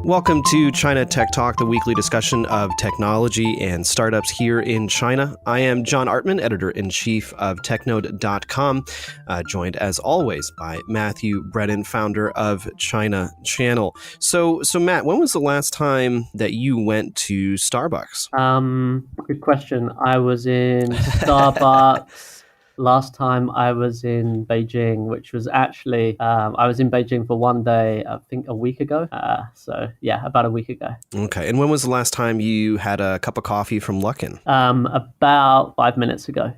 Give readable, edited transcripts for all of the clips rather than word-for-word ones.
Welcome to China Tech Talk, the weekly discussion of technology and startups here in China. I am John Artman, editor-in-chief of TechNode.com, joined as always by Matthew Brennan, founder of China Channel. So Matt, when was the last time that you went to Starbucks? Good question. I was in Starbucks. Last time I was in Beijing, which was actually, I was in Beijing for one day, I think a week ago. About a week ago. Okay. And when was the last time you had a cup of coffee from Luckin? About 5 minutes ago.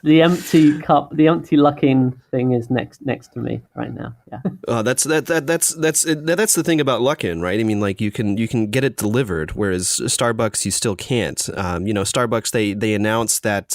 The empty cup, the empty Luckin thing is next to me right now. Yeah. That's the thing about Luckin, right? I mean, like you can get it delivered, whereas Starbucks you still can't. Starbucks they announced that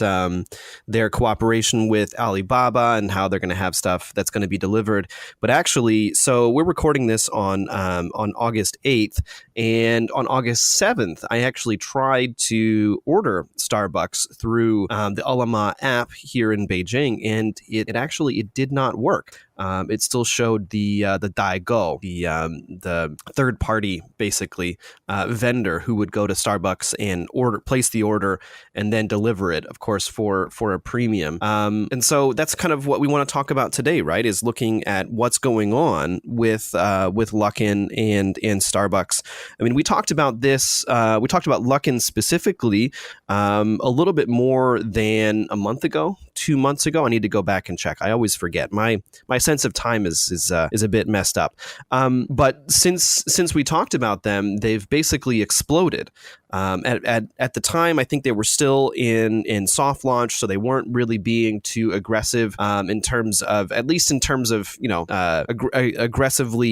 their cooperation with Alibaba and how they're going to have stuff that's going to be delivered. But actually, so we're recording this on August 8th, and on August 7th, I actually tried to order Starbucks through the Alibaba app here in Beijing, and it did not work. It still showed the Daigo, the third party basically vendor who would go to Starbucks and place the order and then deliver it, of course, for a premium. And so that's kind of what we want to talk about today, right? Is looking at what's going on with Luckin and Starbucks. I mean, we talked about this. We talked about Luckin specifically a little bit more than a month ago, 2 months ago. I need to go back and check. I always forget. My sense of time is a bit messed up. But since we talked about them, they've basically exploded. At the time, I think they were still in soft launch, so they weren't really being too aggressive in terms of aggressively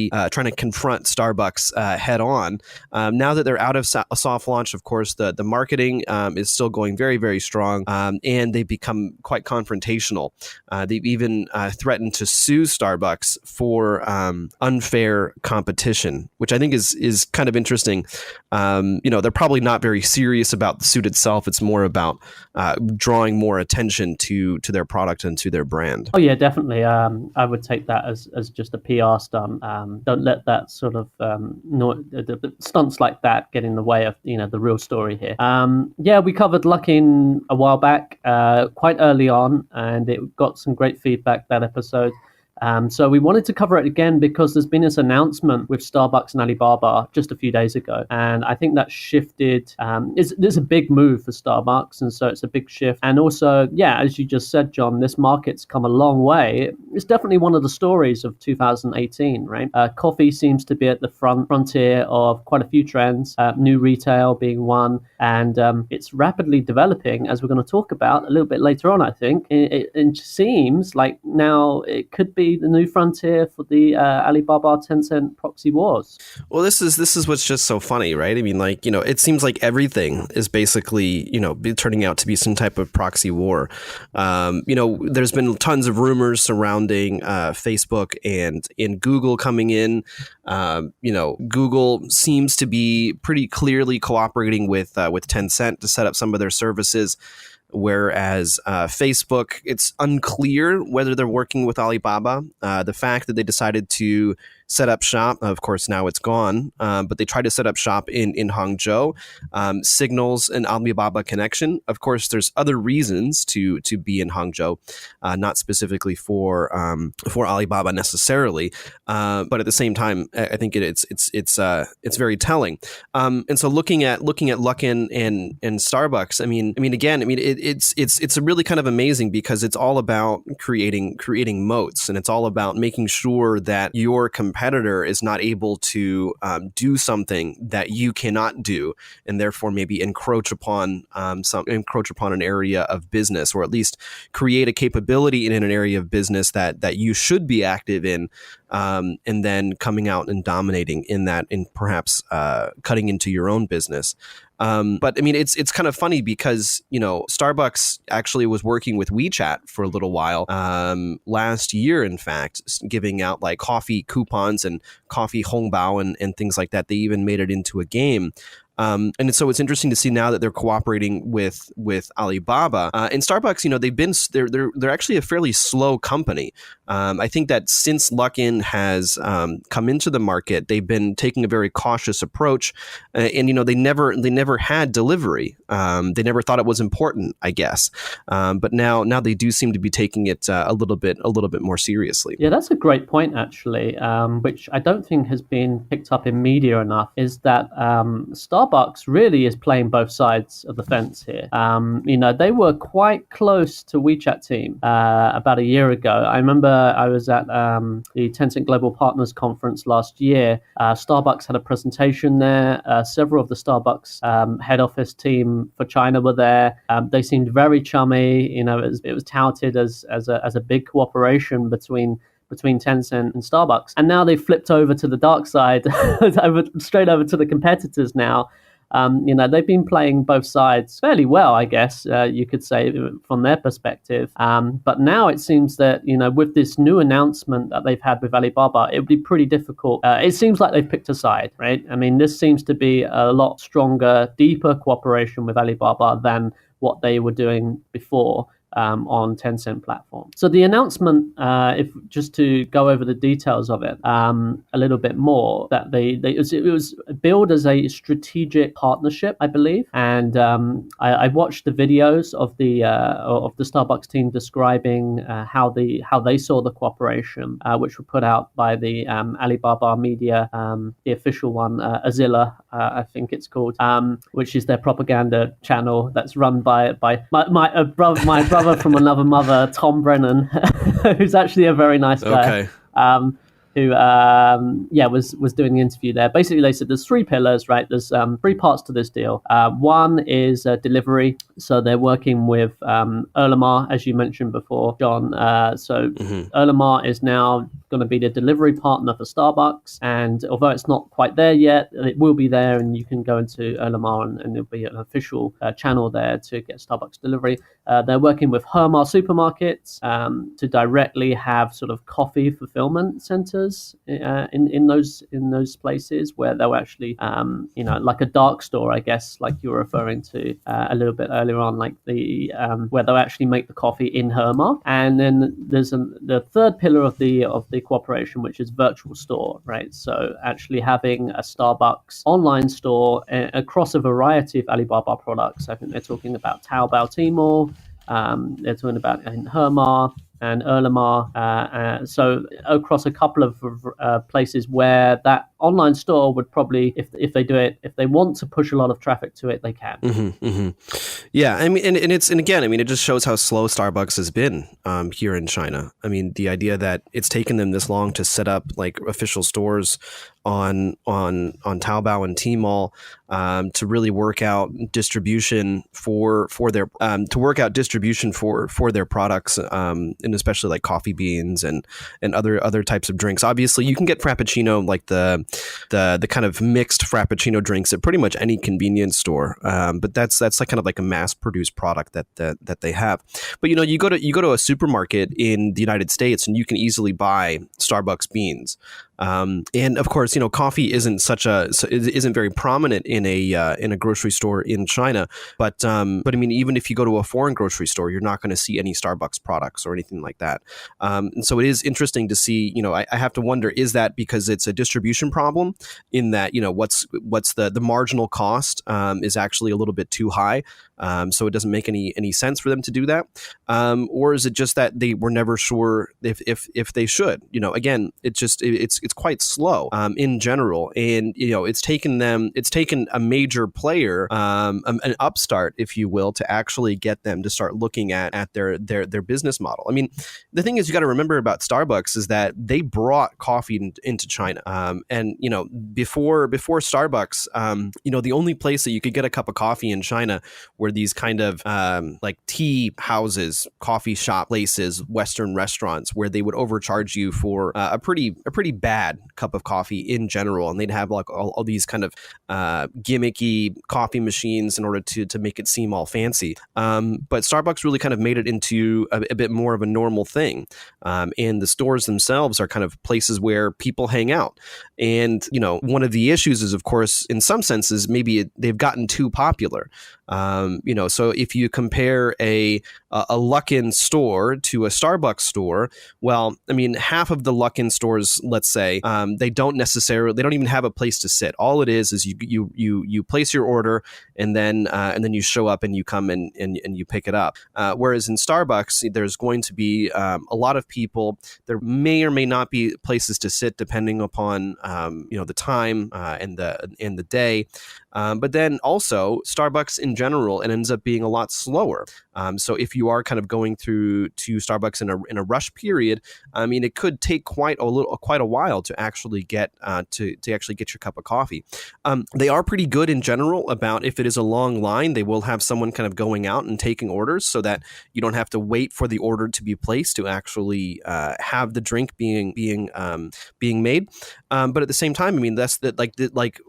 trying to confront Starbucks head on. Now that they're out of soft launch, of course, the marketing is still going very, very strong, and they've become quite confrontational. They've even threatened to sue Starbucks for unfair competition, which I think is kind of interesting. They're probably not very serious about the suit itself. It's more about drawing more attention to their product and to their brand. Oh yeah, definitely. I would take that as just a PR stunt. Don't let that sort of the stunts like that get in the way of the real story here. We covered Luckin a while back, quite early on, and it got some great feedback that episode. So we wanted to cover it again because there's been this announcement with Starbucks and Alibaba just a few days ago. And I think that shifted. There's a big move for Starbucks. And so it's a big shift. And also, as you just said, John, this market's come a long way. It's definitely one of the stories of 2018, right? Coffee seems to be at the frontier of quite a few trends, new retail being one. And it's rapidly developing, as we're going to talk about a little bit later on, I think. It seems like now it could be the new frontier for the Alibaba Tencent proxy wars. Well, this is what's just so funny, right? I mean, it seems like everything is basically turning out to be some type of proxy war. There's been tons of rumors surrounding Facebook and Google coming in. Google seems to be pretty clearly cooperating with Tencent to set up some of their services. Whereas Facebook, it's unclear whether they're working with Alibaba. The fact that they decided to set up shop, of course, now it's gone, but they tried to set up shop in Hangzhou, signals an Alibaba connection. Of course, there's other reasons to be in Hangzhou, not specifically for Alibaba necessarily, but at the same time, I think it's very telling. And so looking at Luckin and Starbucks, I mean, it's a really kind of amazing because it's all about creating moats, and it's all about making sure that your competitor is not able to do something that you cannot do, and therefore maybe encroach upon an area of business, or at least create a capability in an area of business that you should be active in, and then coming out and dominating in that, and perhaps cutting into your own business. But I mean, it's kind of funny because, Starbucks actually was working with WeChat for a little while, last year, in fact, giving out like coffee coupons and coffee hongbao and things like that. They even made it into a game. And so it's interesting to see now that they're cooperating with Alibaba. And Starbucks, they're actually a fairly slow company. I think that since Luckin has come into the market, they've been taking a very cautious approach, and they never had delivery. They never thought it was important, I guess. But now they do seem to be taking it a little bit more seriously. Yeah, that's a great point, actually, which I don't think has been picked up in media enough, is that Starbucks really is playing both sides of the fence here. They were quite close to WeChat team about a year ago. I remember I was at the Tencent Global Partners Conference last year. Starbucks had a presentation there. Several of the Starbucks head office team for China were there. They seemed very chummy. It was touted as a big cooperation between Tencent and Starbucks. And now they've flipped over to the dark side, straight over to the competitors now. They've been playing both sides fairly well, I guess, you could say, from their perspective. But now it seems that, with this new announcement that they've had with Alibaba, it would be pretty difficult. It seems like they've picked a side, right? I mean, this seems to be a lot stronger, deeper cooperation with Alibaba than what they were doing before. On Tencent platform. So the announcement, if just to go over the details of it a little bit more, that it was billed as a strategic partnership, I believe, and I watched the videos of the Starbucks team describing how they saw the cooperation, which were put out by the Alibaba Media, the official one, Azilla, I think it's called, which is their propaganda channel that's run by my brother from another mother, Tom Brennan, who's actually a very nice guy. Okay. Who was doing the interview there. Basically, they said there's three pillars, right? There's three parts to this deal. One is delivery. So they're working with Erlenmeyer, as you mentioned before, John. Erlenmeyer is now going to be the delivery partner for Starbucks. And although it's not quite there yet, it will be there, and you can go into Erlenmeyer and there'll be an official channel there to get Starbucks delivery. They're working with Hermar supermarkets to directly have sort of coffee fulfillment centers in those places where they'll actually like a dark store, I guess, like you were referring to a little bit earlier on, like the where they'll actually make the coffee in Hermar. And then there's the third pillar of the cooperation, which is virtual store, right? So actually having a Starbucks online store across a variety of Alibaba products. I think they're talking about Taobao, Tmall. They're talking about in Hermar and Erlenmeyer. So across a couple of places where that online store would probably, if they do it, if they want to push a lot of traffic to it, they can. Mm-hmm, mm-hmm. Yeah, I mean, and again, it just shows how slow Starbucks has been here in China. I mean, the idea that it's taken them this long to set up like official stores on Taobao and Tmall to really work out distribution for their products, and especially like coffee beans and other types of drinks. Obviously, you can get Frappuccino, like the kind of mixed Frappuccino drinks at pretty much any convenience store. But that's like kind of like a mass produced product that they have. But you go to a supermarket in the United States and you can easily buy Starbucks beans. And of course, coffee isn't very prominent in a grocery store in China. But I mean, even if you go to a foreign grocery store, you're not going to see any Starbucks products or anything like that. And so it is interesting to see. I have to wonder, is that because it's a distribution problem in that what's the marginal cost is actually a little bit too high, so it doesn't make any sense for them to do that, or is it just that they were never sure if they should? Again, it's quite slow in general, and it's taken a major player, an upstart, if you will, to actually get them to start looking at their business model. I mean, the thing is, you got to remember about Starbucks is that they brought coffee into China, and before Starbucks, the only place that you could get a cup of coffee in China were these kind of like tea houses, coffee shop places, Western restaurants, where they would overcharge you for a pretty bad bad cup of coffee in general, and they'd have like all these kind of gimmicky coffee machines in order to make it seem all fancy. But Starbucks really kind of made it into a bit more of a normal thing. And the stores themselves are kind of places where people hang out. And, one of the issues is, of course, in some senses, maybe they've gotten too popular. So if you compare a Luckin store to a Starbucks store, well, I mean, half of the Luckin stores, let's say, they don't even have a place to sit. All it is you place your order, and then you show up and you come and you pick it up. Whereas in Starbucks, there's going to be a lot of people. There may or may not be places to sit depending upon the time and the day. But then also Starbucks in general, it ends up being a lot slower. So if you are kind of going through to Starbucks in a rush period, I mean, it could take quite a while to actually get to actually get your cup of coffee. They are pretty good in general about if it is a long line, they will have someone kind of going out and taking orders so that you don't have to wait for the order to be placed to actually have the drink being made. But at the same time, I mean, that's like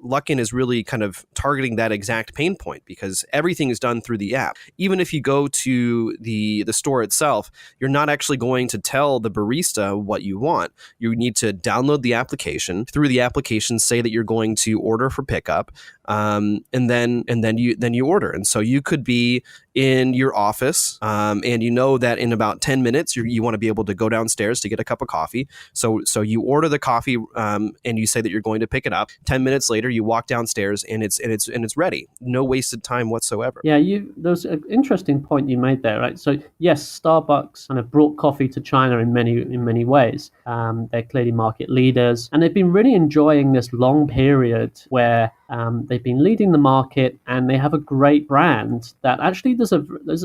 Luckin is really kind of targeting that exact pain point because everything is done through the app. Even if you go to the store itself, you're not actually going to tell the barista what you want. You need to download the application. Through the application, say that you're going to order for pickup, and then you order. And so you could be in your office, and you know that in about 10 minutes you want to be able to go downstairs to get a cup of coffee. So you order the coffee, and you say that you're going to pick it up. 10 minutes later, you walk downstairs, and it's ready. No wasted time whatsoever. Yeah, there's an interesting point you made there, right? So yes, Starbucks kind of brought coffee to China in many ways. They're clearly market leaders, and they've been really enjoying this long period where they've been leading the market, and they have a great brand that actually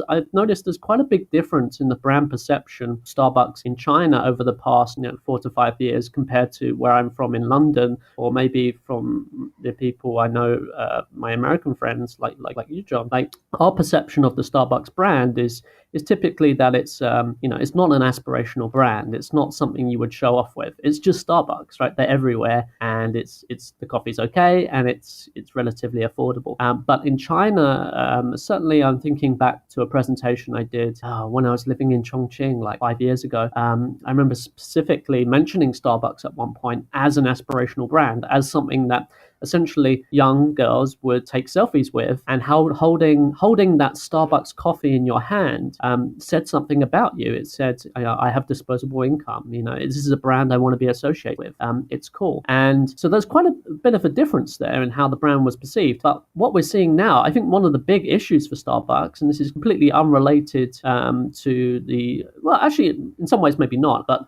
I've noticed there's quite a big difference in the brand perception of Starbucks in China over the past 4 to 5 years compared to where I'm from in London, or maybe from the people I know, my American friends like you, John. Like, our perception of the Starbucks brand is typically that it's it's not an aspirational brand. It's not something you would show off with. It's just Starbucks, right? They're everywhere, and it's the coffee's okay, and it's relatively affordable. But in China, certainly I'm thinking back to a presentation I did when I was living in Chongqing like 5 years ago. I remember specifically mentioning Starbucks at one point as an aspirational brand, as something that essentially young girls would take selfies with, and how holding that Starbucks coffee in your hand said something about you. It said, I have disposable income. This is a brand I want to be associated with. It's cool. And so there's quite a bit of a difference there in how the brand was perceived. But what we're seeing now, I think one of the big issues for Starbucks, and this is completely unrelated to actually in some ways maybe not, but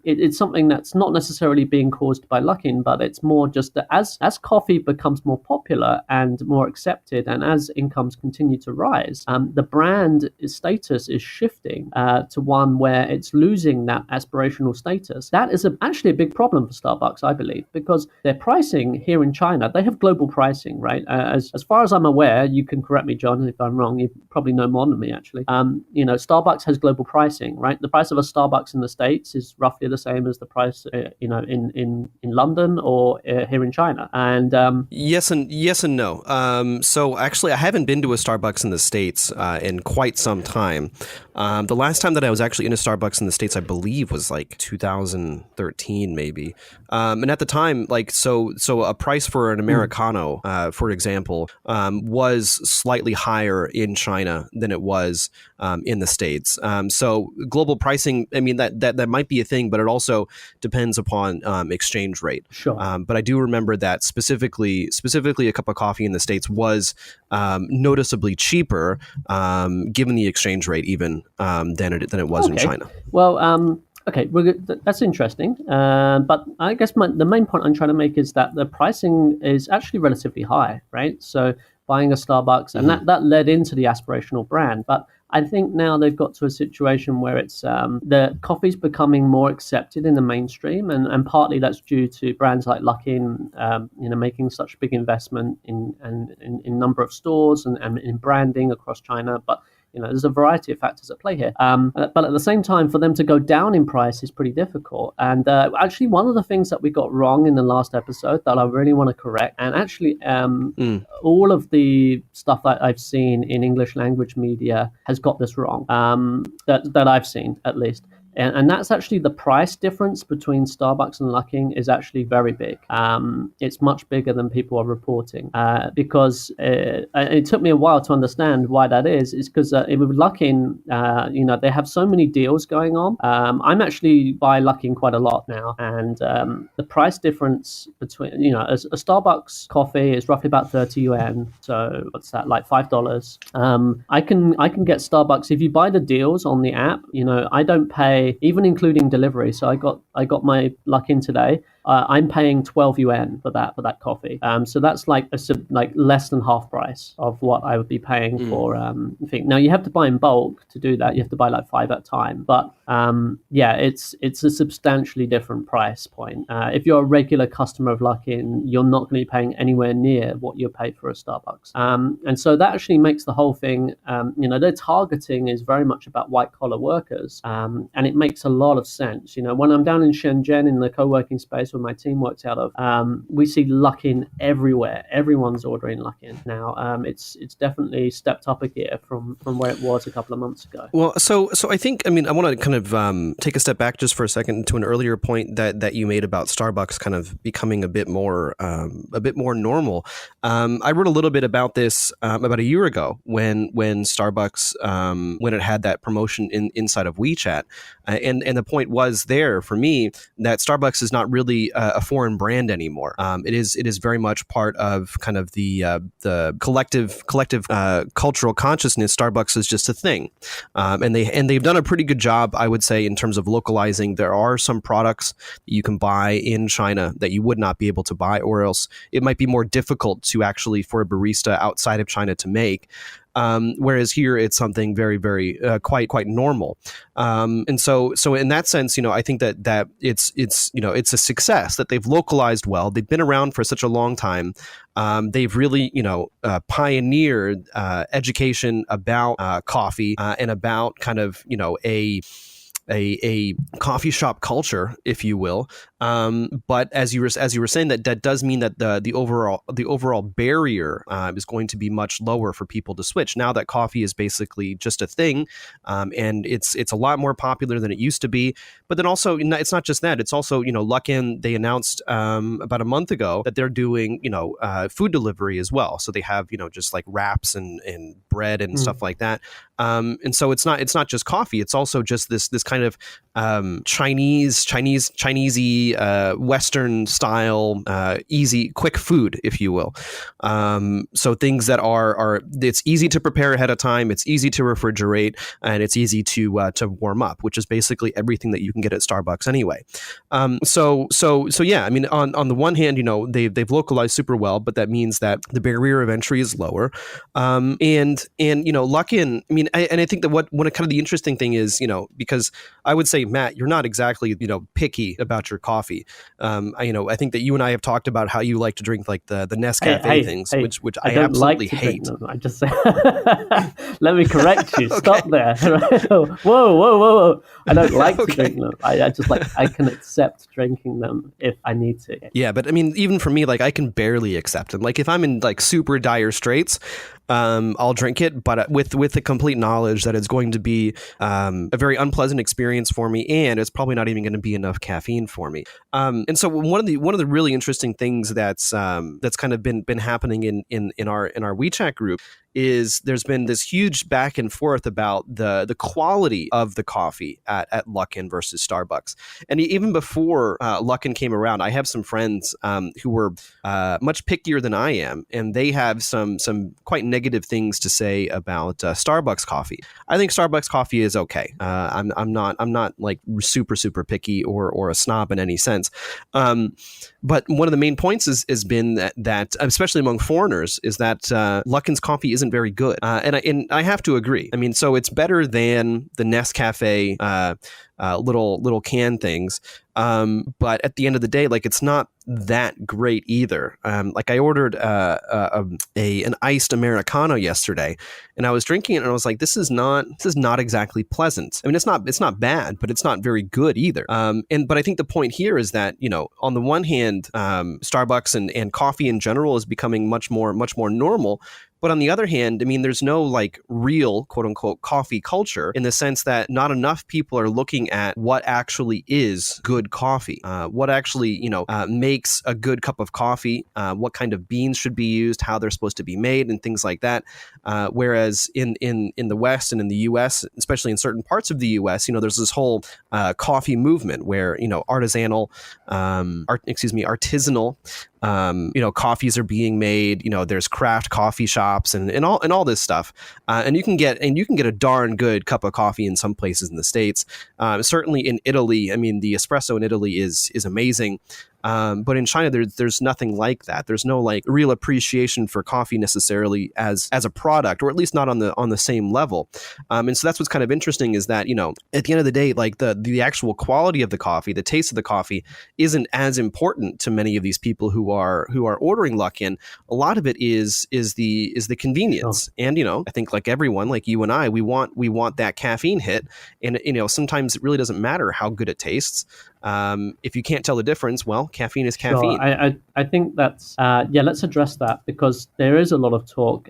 it's something that's not necessarily being caused by Luckin, but it's more just that as coffee becomes more popular and more accepted, and as incomes continue to rise, the brand status is shifting to one where it's losing that aspirational status. That is actually a big problem for Starbucks, I believe, because their pricing here in China, they have global pricing, right? As far as I'm aware, you can correct me, John, if I'm wrong. You probably know more than me, actually. Starbucks has global pricing, right? The price of a Starbucks in the States is roughly the same as the price, in London or here in China. And yes and no. So actually, I haven't been to a Starbucks in the States in quite some time. The last time that I was actually in a Starbucks in the States, I believe, was like 2013, maybe. And at the time, so a price for an Americano, for example, was slightly higher in China than it was in the States. So global pricing, I mean, that might be a thing, but it also depends upon exchange rate. Sure. But I do remember that specifically a cup of coffee in the States was noticeably cheaper, given the exchange rate even than it was in China. Well, okay, that's interesting. But I guess the main point I'm trying to make is that the pricing is actually relatively high, right? So buying a Starbucks, and that led into the aspirational brand. But I think now they've got to a situation where it's the coffee's becoming more accepted in the mainstream, and partly that's due to brands like Luckin, making such big investment in number of stores and in branding across China. But There's a variety of factors at play here. But at the same time, for them to go down in price is pretty difficult. And actually, one of the things that we got wrong in the last episode that I really want to correct, and actually all of the stuff that I've seen in English language media has got this wrong, that I've seen at least. And that's actually the price difference between Starbucks and Luckin is actually very big. It's much bigger than people are reporting because it took me a while to understand why that is. It's because with Luckin, they have so many deals going on. I'm actually buy Luckin quite a lot now, and the price difference between a Starbucks coffee is roughly about 30 yuan. So what's that, like $5? I can get Starbucks if you buy the deals on the app. I don't pay, even including delivery. So I got my Luckin today. I'm paying 12 yuan for that coffee. So that's like less than half price of what I would be paying for thing. Now you have to buy in bulk to do that. You have to buy like 5 at a time. But it's a substantially different price point. If you're a regular customer of Luckin, you're not going to be paying anywhere near what you pay for a Starbucks. And so that actually makes the whole thing, their targeting is very much about white collar workers. And it makes a lot of sense. When I'm down in Shenzhen in the co-working space where my team works out of, we see Luckin everywhere. Everyone's ordering Luckin now. It's definitely stepped up a gear from where it was a couple of months ago. Well, so I think, I want to kind of take a step back just for a second to an earlier point that you made about Starbucks kind of becoming a bit more normal. I wrote a little bit about this about a year ago when Starbucks when it had that promotion inside of WeChat, and the point was there for me that Starbucks is not really a foreign brand anymore. It is very much part of kind of the collective cultural consciousness. Starbucks is just a thing, and they've done a pretty good job, I would say, in terms of localizing. There are some products that you can buy in China that you would not be able to buy, or else it might be more difficult to actually for a barista outside of China to make. Whereas here it's something very, very quite normal, and so in that sense, I think that it's a success that they've localized well. They've been around for such a long time. They've really pioneered education about coffee and about kind of a coffee shop culture, if you will. But as you were saying, that does mean that the overall barrier is going to be much lower for people to switch now that coffee is basically just a thing, and it's a lot more popular than it used to be. But then also, it's not just that; it's also Luckin. They announced about a month ago that they're doing food delivery as well. So they have just like wraps and bread and stuff like that. And so it's not just coffee; it's also just this kind of Chinese-y, Western style, easy, quick food, if you will. So things that are it's easy to prepare ahead of time, it's easy to refrigerate, and it's easy to warm up, which is basically everything that you can get at Starbucks anyway. So yeah, on the one hand, they've localized super well, but that means that the barrier of entry is lower. And Luckin, and I think that what kind of the interesting thing is, because I would say, Matt, you're not exactly, picky about your coffee. I think that you and I have talked about how you like to drink like the Nescafe things, which I absolutely hate. I just say, let me correct you. Okay. Stop there. Whoa. I don't like to drink them. I just I can accept drinking them if I need to. Yeah, but even for me, I can barely accept them. If I'm in super dire straits, I'll drink it, but with the complete knowledge that it's going to be a very unpleasant experience for me, and it's probably not even going to be enough caffeine for me. And so one of the really interesting things that's kind of been happening in our WeChat group is there's been this huge back and forth about the quality of the coffee at Luckin versus Starbucks. And even before Luckin came around, I have some friends who were much pickier than I am, and they have some quite negative things to say about Starbucks coffee. I think Starbucks coffee is okay. I'm not like super picky or a snob in any sense. But one of the main points has been that especially among foreigners is that Luckin's coffee isn't very good, and I have to agree. So it's better than the Nescafe little can things. But at the end of the day, like it's not that great either. Like I ordered an iced Americano yesterday, and I was drinking it, and I was like, this is not exactly pleasant. I mean, it's not bad, but it's not very good either. But I think the point here is that, you know, on the one hand, Starbucks and coffee in general is becoming much more normal. But on the other hand, I mean, there's no like real quote unquote coffee culture, in the sense that not enough people are looking at what actually is good coffee, what actually, you know, makes a good cup of coffee, what kind of beans should be used, how they're supposed to be made, and things like that. Whereas in the West and in the U.S., especially in certain parts of the U.S., you know, there's this whole coffee movement where, you know, artisanal, you know, coffees are being made. You know, there's craft coffee shops and all this stuff, and you can get a darn good cup of coffee in some places in the States. Certainly in Italy, I mean, the espresso in Italy is amazing. But in China, there's nothing like that. There's no like real appreciation for coffee necessarily as a product, or at least not on the same level. And so that's what's kind of interesting, is that, you know, at the end of the day, like the actual quality of the coffee, the taste of the coffee isn't as important to many of these people who are ordering Luckin. A lot of it is the convenience. Sure. And, you know, I think like everyone, like you and I, we want that caffeine hit. And, you know, sometimes it really doesn't matter how good it tastes. If you can't tell the difference, well, caffeine is caffeine. Sure. I think that's let's address that, because there is a lot of talk.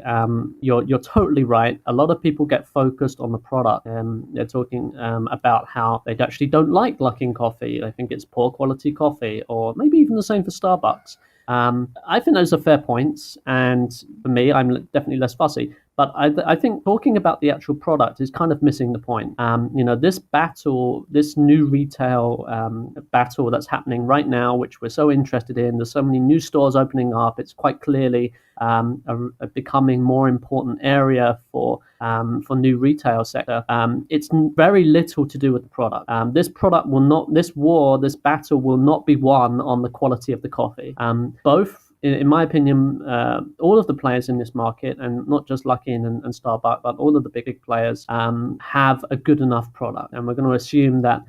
You're totally right. A lot of people get focused on the product, and they're talking about how they actually don't like Luckin coffee. They think it's poor quality coffee, or maybe even the same for Starbucks. I think those are fair points, and for me, I'm definitely less fussy. But I think talking about the actual product is kind of missing the point. You know, this new retail battle that's happening right now, which we're so interested in. There's so many new stores opening up. It's quite clearly a becoming more important area for new retail sector. It's very little to do with the product. This battle will not be won on the quality of the coffee. Both, in my opinion, all of the players in this market, and not just Luckin and Starbucks, but all of the big players, have a good enough product. And we're going to assume that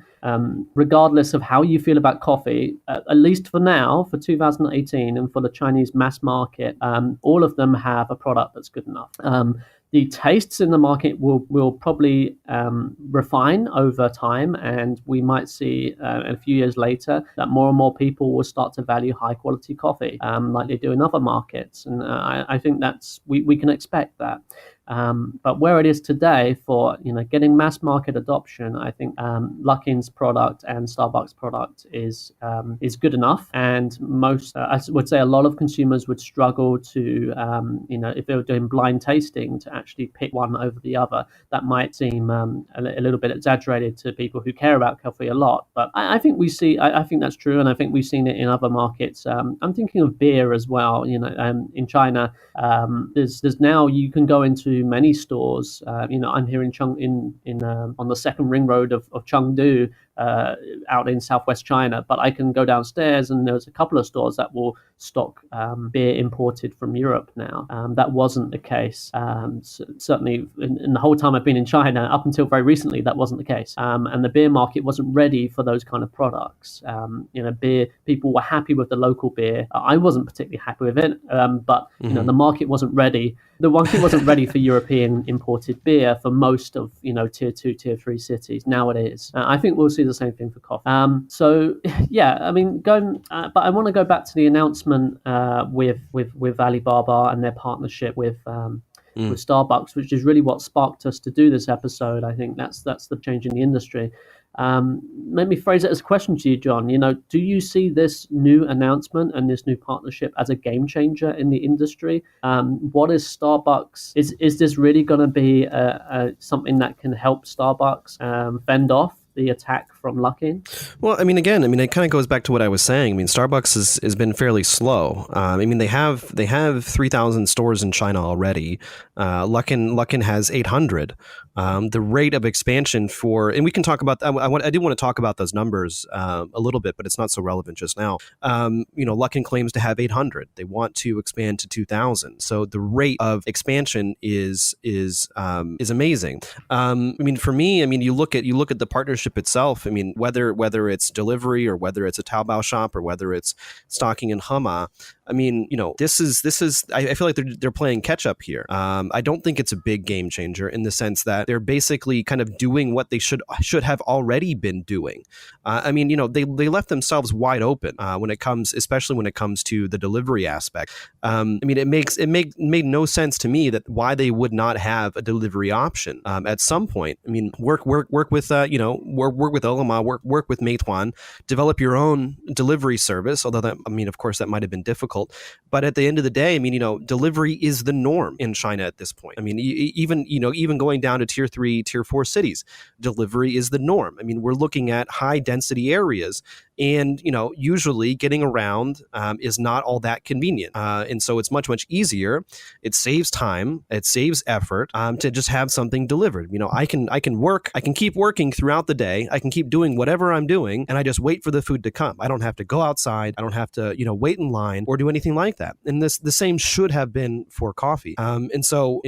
regardless of how you feel about coffee, at least for now, for 2018, and for the Chinese mass market, all of them have a product that's good enough. The tastes in the market will probably refine over time, and we might see a few years later that more and more people will start to value high quality coffee, like they do in other markets. And I think we can expect that. But where it is today, for getting mass market adoption, I think Luckin's product and Starbucks' product is good enough, and I would say a lot of consumers would struggle to if they were doing blind tasting, to actually pick one over the other. That might seem a little bit exaggerated to people who care about coffee a lot, but I think that's true, and I think we've seen it in other markets. I'm thinking of beer as well. In China, there's now, you can go into many stores. I'm here in on the second ring road of Chengdu, out in southwest China, but I can go downstairs and there's a couple of stores that will stock beer imported from Europe now. That wasn't the case. Certainly in the whole time I've been in China, up until very recently, that wasn't the case. And the beer market wasn't ready for those kind of products. Beer, people were happy with the local beer. I wasn't particularly happy with it, but the market wasn't ready. The market wasn't ready for European imported beer for most of tier 2, tier 3 cities. Now it is. I think we'll see the same thing for coffee. But I want to go back to the announcement with Alibaba and their partnership with Starbucks, which is really what sparked us to do this episode. I think that's the change in the industry. Let me phrase it as a question to you, John. Do you see this new announcement and this new partnership as a game changer in the industry? What is Starbucks? Is this really going to be something that can help Starbucks fend off the attack from Luckin? Well, it kind of goes back to what I was saying. Starbucks has been fairly slow. They have 3,000 stores in China already. Luckin has 800. The rate of expansion and we can talk about, I do want to talk about those numbers a little bit, but it's not so relevant just now. Luckin claims to have 800. They want to expand to 2,000. So the rate of expansion is amazing. For me, you look at the partnership itself. Whether it's delivery or whether it's a Taobao shop or whether it's stocking in Hema. This is. I feel like they're playing catch up here. I don't think it's a big game changer in the sense that they're basically kind of doing what they should have already been doing. They left themselves wide open especially when it comes to the delivery aspect. It made no sense to me that why they would not have a delivery option at some point. Work with work with Ele.me, work with Meituan, develop your own delivery service. Although that, of course, that might have been difficult. But at the end of the day, delivery is the norm in China at this point. Even going down to tier 3, tier 4 cities, delivery is the norm. We're looking at high density areas, and usually getting around is not all that convenient. And so it's much easier. It saves time, it saves effort to just have something delivered. I can keep working throughout the day. I can keep doing whatever I'm doing, and I just wait for the food to come. I don't have to go outside. I don't have to wait in line or do anything like that. And the same should have been for coffee. And so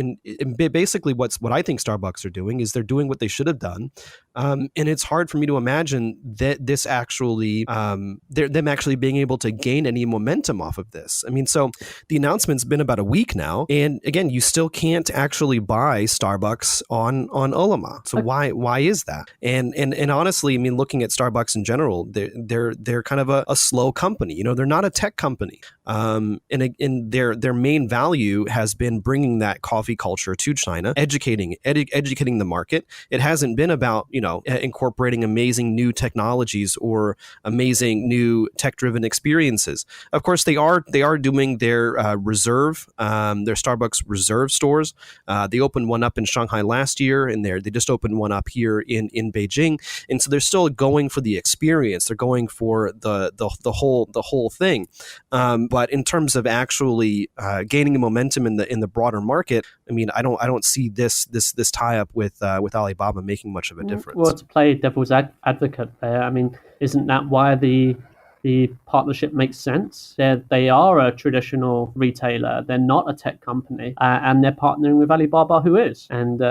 basically what I think Starbucks are doing is they're doing what they should have done. And it's hard for me to imagine that this actually, them actually being able to gain any momentum off of this. So the announcement's been about a week now, and again, you still can't actually buy Starbucks on Ele.me. So why is that? And honestly, looking at Starbucks in general, they're kind of a slow company. They're not a tech company. And their main value has been bringing that coffee culture to China, educating the market. It hasn't been about incorporating amazing new technologies or amazing new tech-driven experiences. Of course, they are doing their their Starbucks Reserve stores. They opened one up in Shanghai last year, and they just opened one up here in Beijing. And so they're still going for the experience. They're going for the whole thing. But in terms of actually gaining momentum in the broader market, I don't see this tie up with Alibaba making much of a difference. Well, to play devil's advocate there, isn't that why the partnership makes sense? They are a traditional retailer. They're not a tech company, and they're partnering with Alibaba, who is. And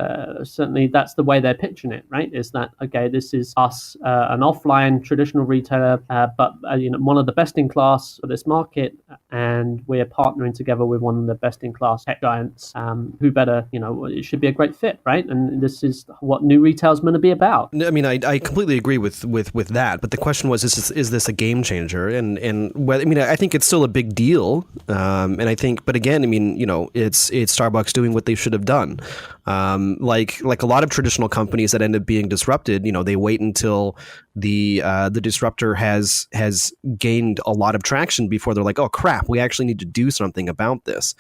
certainly that's the way they're pitching it, right? Is that, okay, this is us, an offline traditional retailer, but one of the best in class for this market, and we're partnering together with one of the best in class tech giants. Who better? It should be a great fit, right? And this is what new retail is going to be about. I completely agree with that. But the question was, is this a game changer? And whether, I think it's still a big deal. And I think, but again, it's Starbucks doing what they should have done. Like a lot of traditional companies that end up being disrupted, they wait until the disruptor has gained a lot of traction before they're like, oh crap, we actually need to do something about this.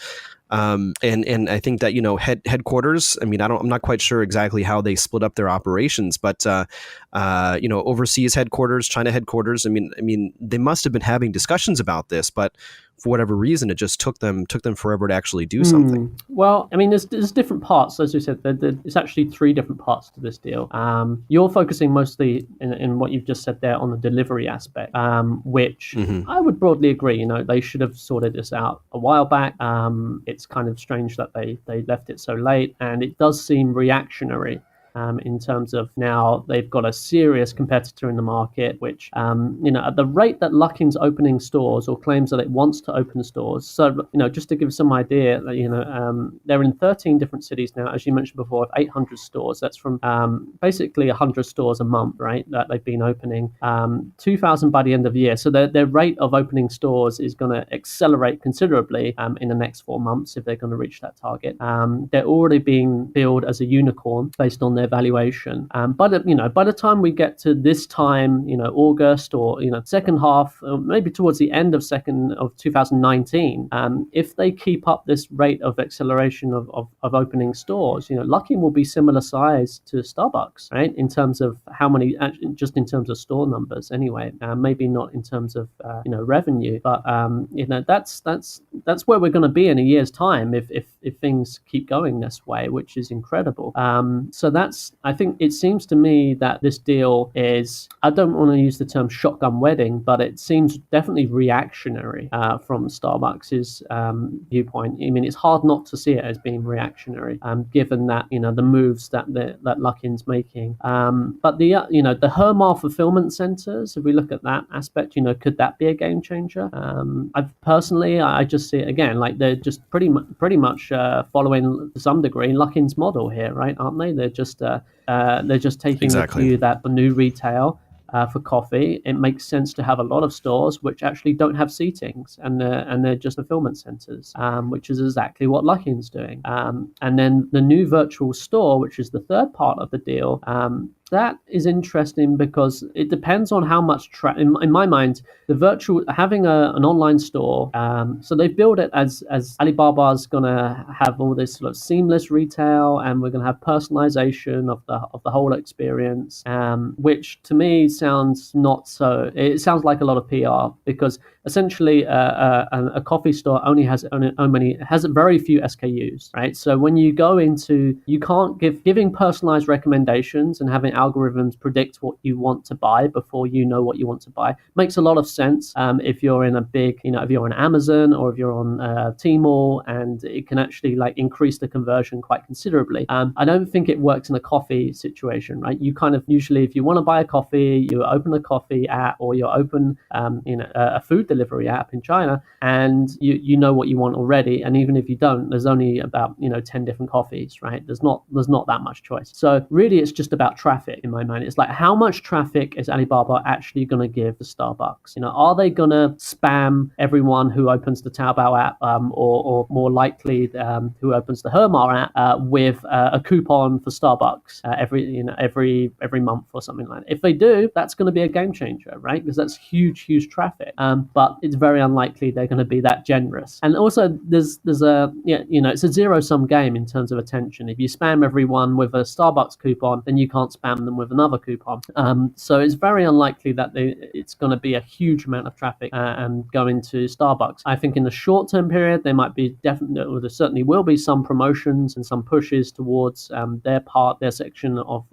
And I think that, headquarters, I'm not quite sure exactly how they split up their operations, but, overseas headquarters, China headquarters, they must have been having discussions about this, but for whatever reason, it just took them forever to actually do something. Well, there's different parts. As you said, it's actually 3 different parts to this deal. You're focusing mostly in what you've just said there on the delivery aspect, which I would broadly agree. They should have sorted this out a while back. It's kind of strange that they left it so late, and it does seem reactionary. In terms of now they've got a serious competitor in the market, which, at the rate that Luckin's opening stores or claims that it wants to open stores. So, just to give some idea, they're in 13 different cities now, as you mentioned before, 800 stores. That's from basically 100 stores a month, right, that they've been opening, 2,000 by the end of the year. So their rate of opening stores is going to accelerate considerably in the next 4 months if they're going to reach that target. They're already being billed as a unicorn based on their their valuation. But by the time we get to this time, August or second half, maybe towards the end of 2019, if they keep up this rate of acceleration of opening stores, Luckin will be similar size to Starbucks, right? In terms of how many, just in terms of store numbers, anyway. Maybe not in terms of revenue, but that's where we're going to be in a year's time if things keep going this way, which is incredible. So I think it seems to me that this deal is, I don't want to use the term shotgun wedding, but it seems definitely reactionary from Starbucks' viewpoint. I mean, it's hard not to see it as being reactionary, given that the moves that Luckin's making. But the Hermar fulfillment centers, if we look at that aspect, could that be a game changer? I just see it again like they're just pretty much following to some degree Luckin's model here, right? Aren't they? They're just taking the view that the new retail for coffee, it makes sense to have a lot of stores which actually don't have seatings, and they're just fulfillment centers, which is exactly what Luckin's doing. And then the new virtual store, which is the third part of the deal, that is interesting because it depends on how much in my mind, the virtual having an online store. So they've built it as Alibaba's gonna have all this sort of seamless retail, and we're gonna have personalization of the whole experience, which to me sounds not so. It sounds like a lot of PR because essentially a coffee store only has very few SKUs, right? So when you go into, you can't giving personalized recommendations and having algorithms predict what you want to buy before you know what you want to buy makes a lot of sense if you're in a big, if you're on Amazon or if you're on Tmall, and it can actually like increase the conversion quite considerably. I don't think it works in a coffee situation, right? You kind of usually, if you want to buy a coffee, you open a coffee app or you open a food delivery app in China, and you know what you want already. And even if you don't, there's only about 10 different coffees, right? There's not that much choice. So really it's just about traffic in my mind. It's like, how much traffic is Alibaba actually going to give to Starbucks? Are they going to spam everyone who opens the Taobao app, or more likely who opens the Hermar app with a coupon for Starbucks every month or something like that? If they do, that's going to be a game changer, right? Because that's huge traffic. But it's very unlikely they're going to be that generous. And also there's it's a zero-sum game in terms of attention. If you spam everyone with a Starbucks coupon, then you can't spam them with another coupon. So it's very unlikely that it's going to be a huge amount of traffic going to Starbucks. I think in the short-term period, there certainly will be some promotions and some pushes towards their section of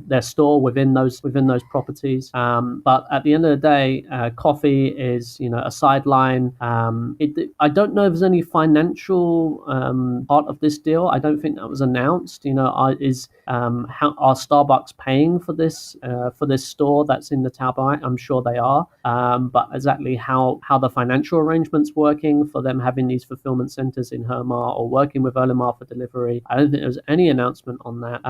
their store within those properties. But at the end of the day, coffee is a sideline. I don't know if there's any financial part of this deal. I don't think that was announced. How are Starbucks paying for this store that's in the Taobao? I'm sure they are. But exactly how the financial arrangements working for them having these fulfillment centers in Hermar or working with Olimar for delivery, I don't think there was any announcement on that.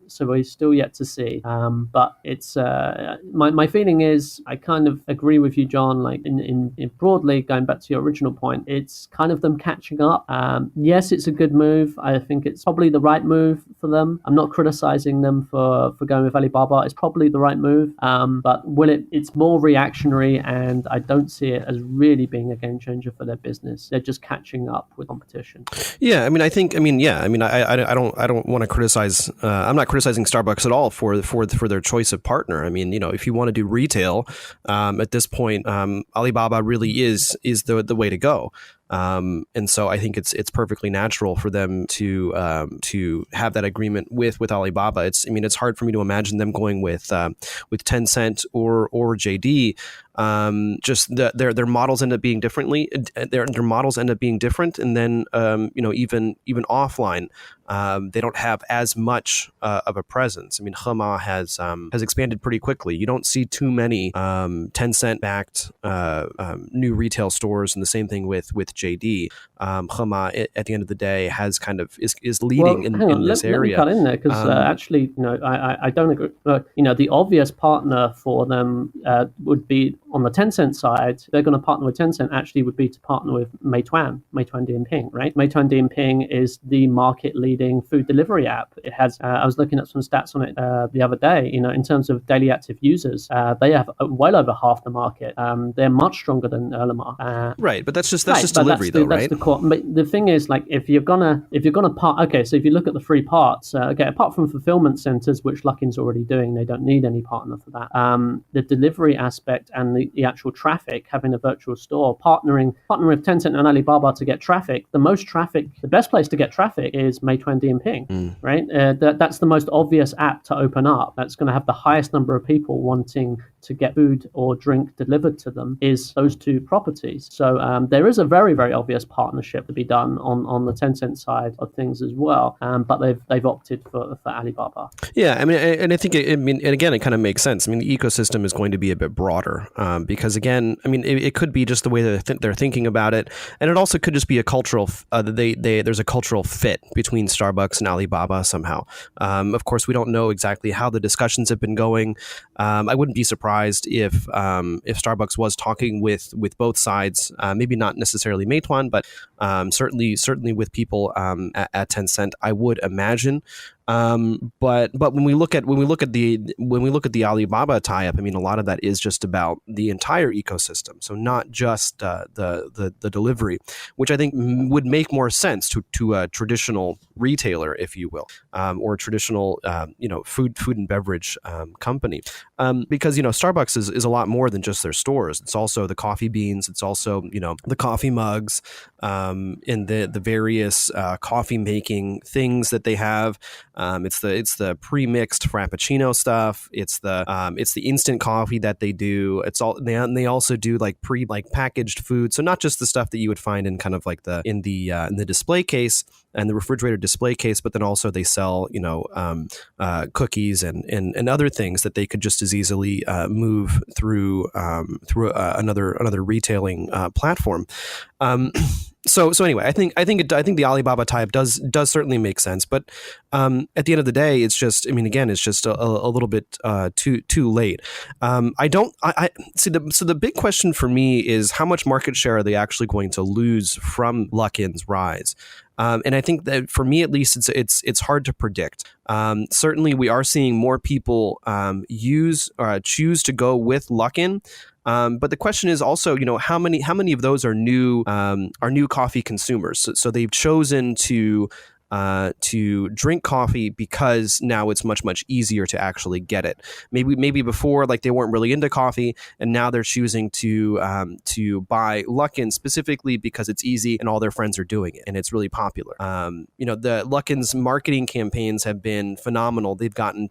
So we're still yet to see. But it's my feeling is, I kind of agree with you, John. Like in broadly, going back to your original point, it's kind of them catching up. Yes, it's a good move. I think it's probably the right move for them. I'm not criticizing them for going with Alibaba. It's probably the right move. But it's more reactionary, and I don't see it as really being a game changer for their business. They're just catching up with competition. Yeah, I don't want to criticize. I'm not criticizing Starbucks at all for their choice of partner. I mean, if you want to do retail, at this point, Alibaba really is the way to go. And so I think it's perfectly natural for them to have that agreement with Alibaba. It's hard for me to imagine them going with Tencent or JD. Just their models end up being differently. Their models end up being different, and then even offline, they don't have as much of a presence. I mean, Hema has expanded pretty quickly. You don't see too many Tencent-backed new retail stores, and the same thing with JD. Hema, at the end of the day, has kind of is leading in this area. Let me cut in there because actually, I don't agree. The obvious partner for them would be on the Tencent side, they're going to partner with Tencent actually would be to partner with Meituan Dianping, right? Meituan Dianping is the market-leading food delivery app. It has, I was looking at some stats on it the other day, in terms of daily active users, they have well over half the market. They're much stronger than Ele.me. Right, but that's just delivery, though, right? That's the core. But the thing is, like, if you're gonna part, okay, so if you look at the three parts, apart from fulfillment centers, which Luckin's already doing, they don't need any partner for that. The delivery aspect and the actual traffic, having a virtual store, partnering with Tencent and Alibaba to get traffic. The best place to get traffic is Meituan Dianping, right? That's the most obvious app to open up. That's going to have the highest number of people wanting to get food or drink delivered to them is those two properties. So there is a very, very obvious partnership to be done on the Tencent side of things as well. But they've opted for Alibaba. Yeah, I mean, and I think and again, it kind of makes sense. I mean, the ecosystem is going to be a bit broader because, again, I mean, it could be just the way that they're thinking about it, and it also could just be a cultural. There's a cultural fit between Starbucks and Alibaba somehow. Of course, we don't know exactly how the discussions have been going. I wouldn't be surprised if Starbucks was talking with both sides, maybe not necessarily Meituan, but certainly with people at Tencent, I would imagine. But when we look at the Alibaba tie-up, I mean, a lot of that is just about the entire ecosystem, so not just the delivery, which I think would make more sense to a traditional retailer, if you will, or a traditional food and beverage company, because Starbucks is a lot more than just their stores. It's also the coffee beans. It's also the coffee mugs, and the various coffee making things that they have. It's the pre-mixed frappuccino stuff. It's the instant coffee that they do. It's all they also do like packaged food. So not just the stuff that you would find in kind of like in the display case and the refrigerator display case, but then also they sell cookies and other things that they could just as easily move through another retailing platform. So anyway, I think the Alibaba tie-up does certainly make sense, but at the end of the day, it's just, I mean, again, it's just a little bit too late. I see the big question for me is how much market share are they actually going to lose from Luckin's rise? And I think that for me, at least, it's hard to predict. Certainly, we are seeing more people choose to go with Luckin. But the question is also, how many of those are new coffee consumers? So they've chosen to drink coffee because now it's much easier to actually get it. Maybe before, like, they weren't really into coffee, and now they're choosing to buy Luckin specifically because it's easy and all their friends are doing it and it's really popular. The Luckin's marketing campaigns have been phenomenal. They've gotten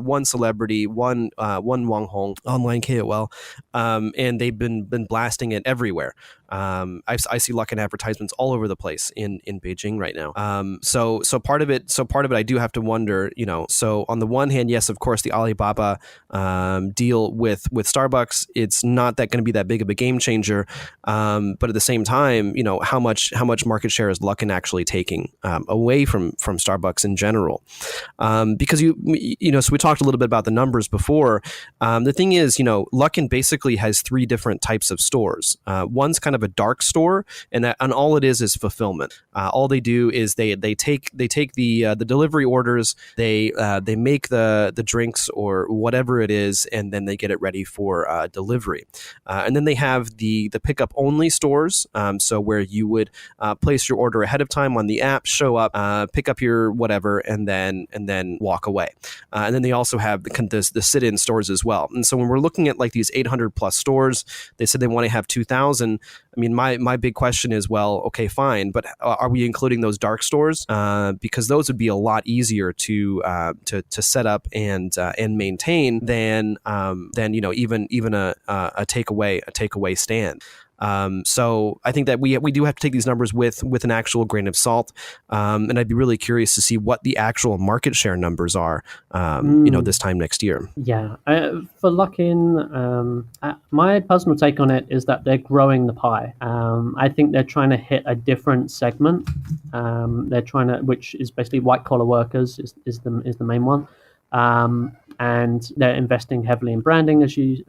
one celebrity, one Wang Hong, online KOL, and they've been blasting it everywhere. I see Luckin advertisements all over the place in Beijing right now. So part of it, I do have to wonder, so on the one hand, yes, of course, the Alibaba deal with Starbucks, it's not that going to be that big of a game changer. But at the same time, how much market share is Luckin actually taking away from Starbucks in general? Because so we talked a little bit about the numbers before. The thing is, Luckin basically has three different types of stores. One's kind of a dark store, and all it is fulfillment. All they do is they take the delivery orders, they make the drinks or whatever it is, and then they get it ready for delivery. And then they have the pickup only stores, so where you would place your order ahead of time on the app, show up, pick up your whatever, and then walk away. And then they also have the sit-in stores as well. And so when we're looking at like these 800 plus stores, they said they want to have 2,000. I mean, my big question is, well, okay, fine, but are we including those dark stores? Because those would be a lot easier to set up and maintain than even a takeaway stand. So I think that we do have to take these numbers with an actual grain of salt, and I'd be really curious to see what the actual market share numbers are, this time next year. Yeah, for Luckin, my personal take on it is that they're growing the pie. I think they're trying to hit a different segment. Which is basically white collar workers is the main one. and they're investing heavily in branding, as you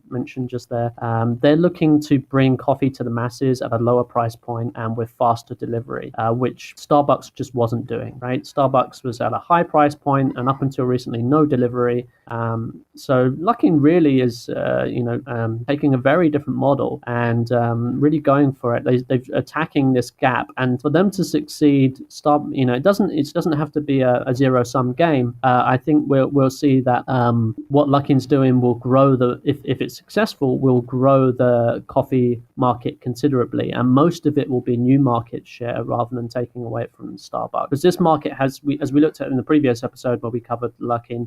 mentioned just there. They're looking to bring coffee to the masses at a lower price point and with faster delivery, which Starbucks just wasn't doing. Right, Starbucks was at a high price point and up until recently no delivery. So Luckin really is taking a very different model and really going for it. They're attacking this gap, and for them to succeed, it doesn't have to be a zero sum game. I think we'll see that what Luckin's doing will grow if it's successful, will grow the coffee market considerably, and most of it will be new market share rather than taking away from Starbucks. Because this market has, as we looked at in the previous episode where we covered Luckin,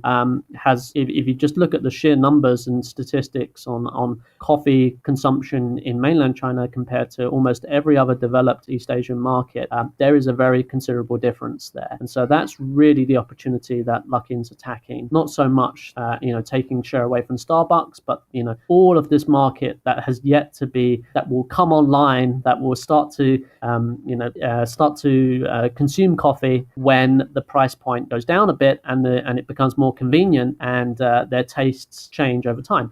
has, if you just look at the sheer numbers and statistics on coffee consumption in mainland China compared to almost every other developed East Asian market, there is a very considerable difference there. And so that's really the opportunity that Luckin's attacking. Not so much, taking share away from Starbucks, but, all of this market that has yet to be, that will come online, that will start to consume coffee when the price point goes down a bit and it becomes more convenient and their tastes change over time.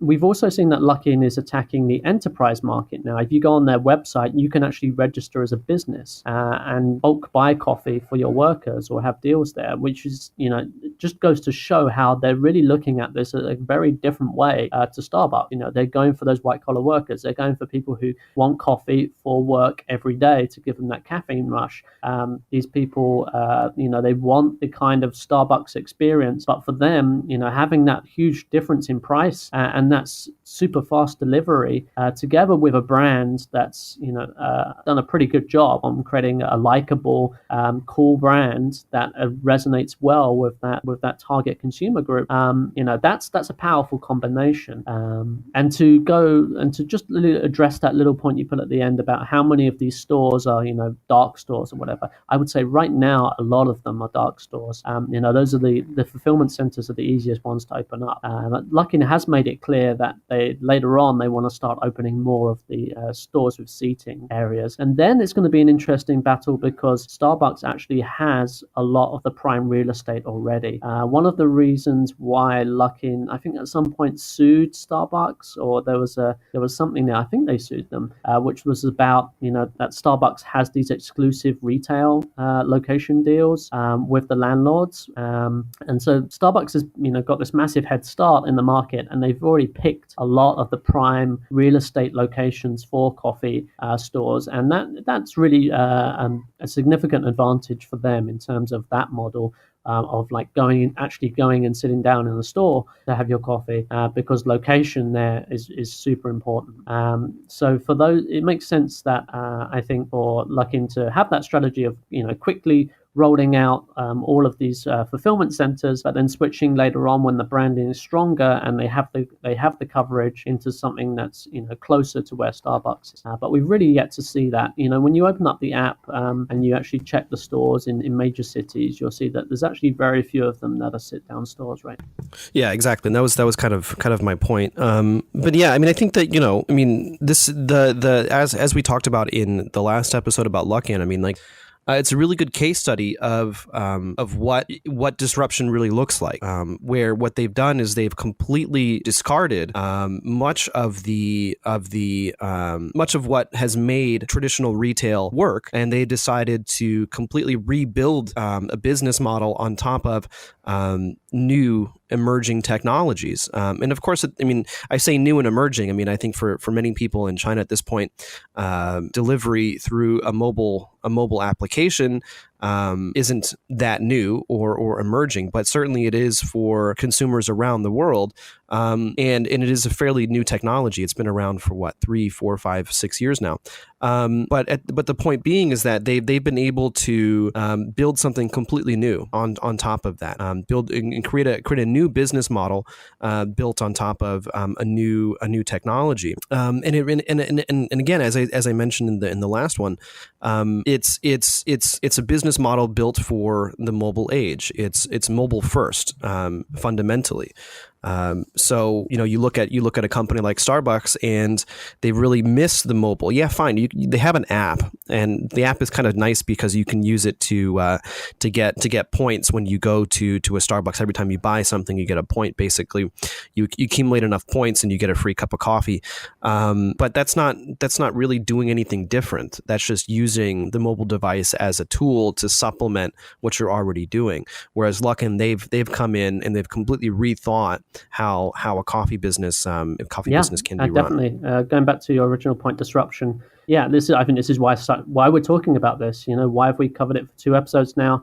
We've also seen that Luckin is attacking the enterprise market now. If you go on their website, you can actually register as a business and bulk buy coffee for your workers or have deals there, which is, just goes to show how they're really looking at this a very different way to Starbucks. They're going for those white collar workers. They're going for people who want coffee for work every day to give them that caffeine rush. These people, they want the kind of Starbucks experience, but for them, having that huge difference in price and that's super fast delivery, together with a brand that's done a pretty good job on creating a likable, cool brand that resonates well with that target consumer group. That's a powerful combination. And to just address that little point you put at the end about how many of these stores are dark stores or whatever, I would say right now a lot of them are dark stores. Those are the fulfillment centers are the easiest ones to open up. Luckin has made it clear that later on they want to start opening more of the stores with seating areas, and then it's going to be an interesting battle because Starbucks actually has a lot of the prime real estate already. One of the reasons why Luckin, I think at some point sued Starbucks, or there was something there, I think they sued them, which was about that Starbucks has these exclusive retail location deals with the landlords, and so Starbucks has got this massive head start in the market, and they've already picked a lot of the prime real estate locations for coffee stores, and that's really a significant advantage for them in terms of that model. Of like going and sitting down in the store to have your coffee, because location there is super important. So for those, it makes sense that I think for Luckin to have that strategy of quickly rolling out all of these fulfillment centers, but then switching later on when the branding is stronger and they have the coverage into something that's closer to where Starbucks is. But we've really yet to see that. When you open up the app and you actually check the stores in major cities, you'll see that there's actually very few of them that are sit-down stores, right? Yeah, exactly. And that was kind of my point. But yeah, I think that this as we talked about in the last episode about Luckin, it's a really good case study of what disruption really looks like. Where what they've done is they've completely discarded much of what has made traditional retail work, and they decided to completely rebuild a business model on top of new emerging technologies. And of course, I say new and emerging. I think for many people in China at this point, delivery through a mobile application isn't that new or emerging, but certainly it is for consumers around the world. And it is a fairly new technology. It's been around for 3, 4, 5, 6 years now. But the point being is that they've been able to build something completely new on top of that. Build and create a new business model built on top of a new technology. And again, as I mentioned in the last one, it's a business model built for the mobile age. It's mobile first, fundamentally. So you look at a company like Starbucks, and they really miss the mobile. Yeah, fine. They have an app, and the app is kind of nice because you can use it to get points when you go to a Starbucks. Every time you buy something, you get a point. Basically, you accumulate enough points, and you get a free cup of coffee. But that's not really doing anything different. That's just using the mobile device as a tool to supplement what you're already doing. Whereas Luckin, they've come in and they've completely rethought how a coffee business business can be definitely. run. Going back to your original point, disruption. Yeah, I think this is why we're talking about this. Why have we covered it for 2 episodes now?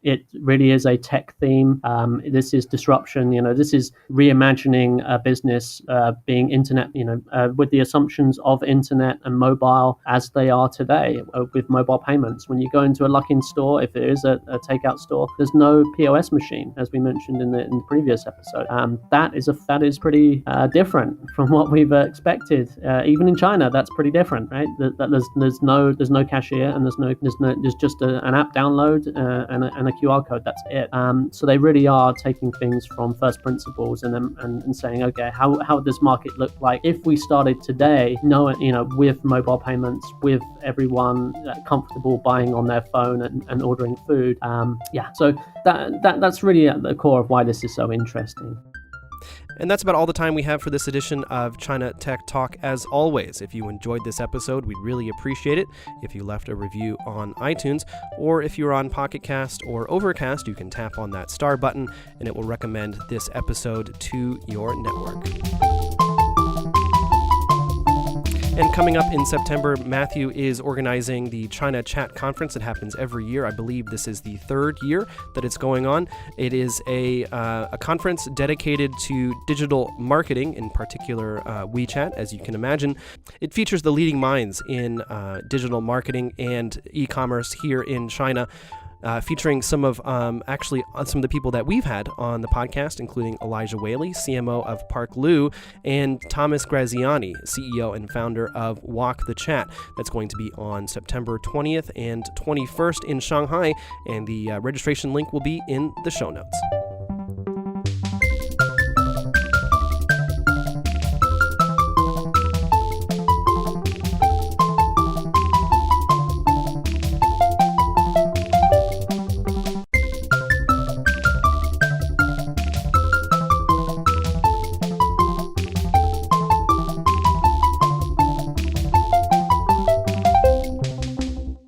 It really is a tech theme. This is disruption. This is reimagining a business being internet. With the assumptions of internet and mobile as they are today, with mobile payments. When you go into a Luckin store, if there is a takeout store, there's no POS machine, as we mentioned in the previous episode. That is pretty different from what we've expected. Even in China, that's pretty different. Right, there's no cashier, and there's just an app download and a QR code. That's it. So they really are taking things from first principles and saying, okay, how would this market look like if we started today, with mobile payments, with everyone comfortable buying on their phone and ordering food. So that's really at the core of why this is so interesting. And that's about all the time we have for this edition of China Tech Talk. As always, if you enjoyed this episode, we'd really appreciate it if you left a review on iTunes, or if you're on Pocket Cast or Overcast, you can tap on that star button and it will recommend this episode to your network. And coming up in September, Matthew is organizing the China Chat Conference. It happens every year. I believe this is the 3rd year that it's going on. It is a conference dedicated to digital marketing, in particular WeChat, as you can imagine. It features the leading minds in digital marketing and e-commerce here in China. Featuring some of the people that we've had on the podcast, including Elijah Whaley, CMO of Park Loo, and Thomas Graziani, CEO and founder of Walk the Chat. That's going to be on September 20th and 21st in Shanghai, and the registration link will be in the show notes.